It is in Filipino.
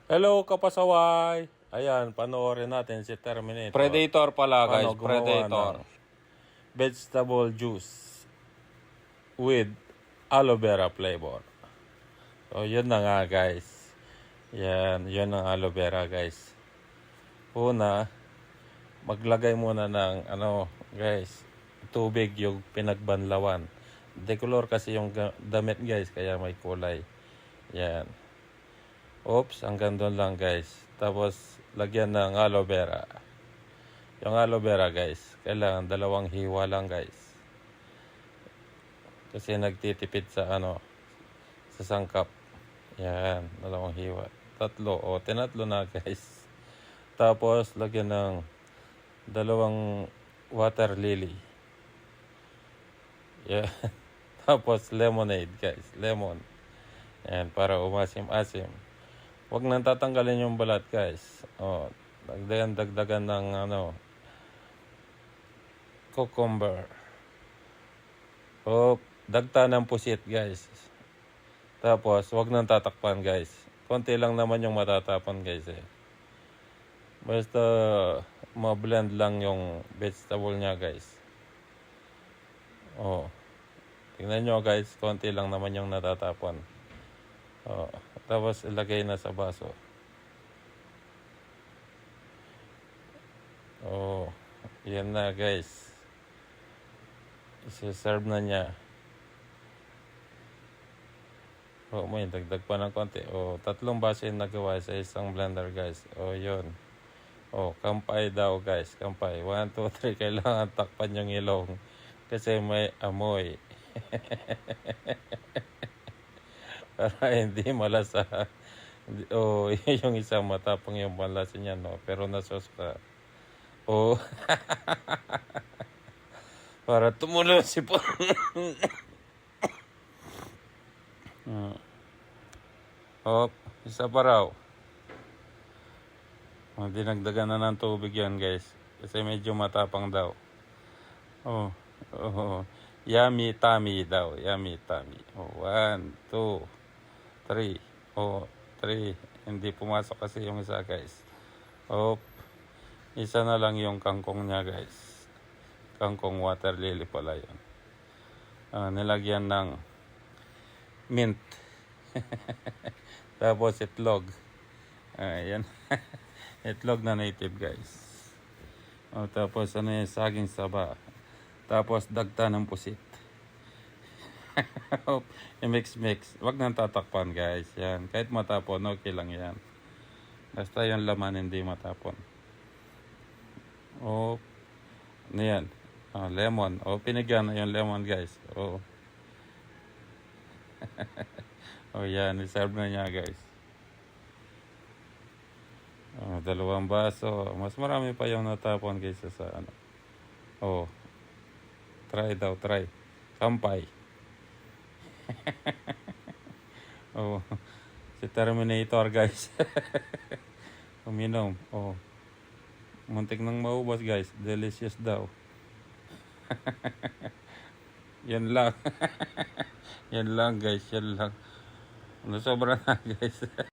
Hello, kapasaway! Ayan, panoorin natin si Terminator. Predator pala guys, Paano gumawa Predator. ng vegetable juice with aloe vera flavor. So, yun na nga guys. Yan, yun ang aloe vera guys. Una, maglagay muna ng guys, tubig yung pinagbanlawan. Decolor kasi yung damit guys, kaya may kulay. Yan. Oops, hanggang doon lang guys. Tapos, lagyan ng aloe vera. Yung aloe vera guys, kailangan 2 hiwa lang guys. Kasi nagtitipid sa sa sangkap. Yan, 2 hiwa. 3 o tinatlo na guys. Tapos, lagyan ng 2 water lily. Yan. Tapos, lemonade guys. Lemon. Yan, para umasim-asim. Huwag nang tatanggalin yung balat guys. Dagdagan ng cucumber. Dagta ng pusit guys. Tapos, huwag nang tatakpan guys. Konti lang naman yung matatapon guys eh. Basta, ma-blend lang yung vegetable niya guys. Tingnan nyo guys, konti lang naman yung natatapon. Tapos ilagay na sa baso. Yan na guys. Isi-serve na niya. May dagdag pa ng konti. 3 baso yung nagawa sa isang blender guys. Yun. Kampay daw guys. Kampay. 1, 2, 3. Kailangan takpan yung ilong. Kasi may amoy. Para hindi malasa. Yung isang matapang yung malasa niya, no? Pero nasos ka. Para tumulo si po. Isa pa raw. Dinagdagan na ng tubig yan, guys. Kasi medyo matapang daw. Yummy tummy daw. Yummy tummy. 1, 2, 3. 3. Hindi pumasok kasi yung isa guys. Isa na lang yung kangkong niya guys. Kangkong water lily pala yun. Nilagyan ng mint. Tapos itlog. Ayan. Itlog na native guys. Tapos yung saging saba. Tapos dagta ng pusit. I-mix. Wag nang tatakpan guys. Yan. Kahit matapon, okay lang yan. Basta yung laman hindi matapon. Yan. Lemon. Pinigyan na yung lemon guys. Yan. I-serve na niya guys. 2 baso. Mas marami pa yung natapon guys sa Try daw, try. Kampay. Si Terminator guys. Uminom. Muntik nang maubos guys. Delicious daw. Yan lang. Yan lang guys. Yan lang. Sobra na guys.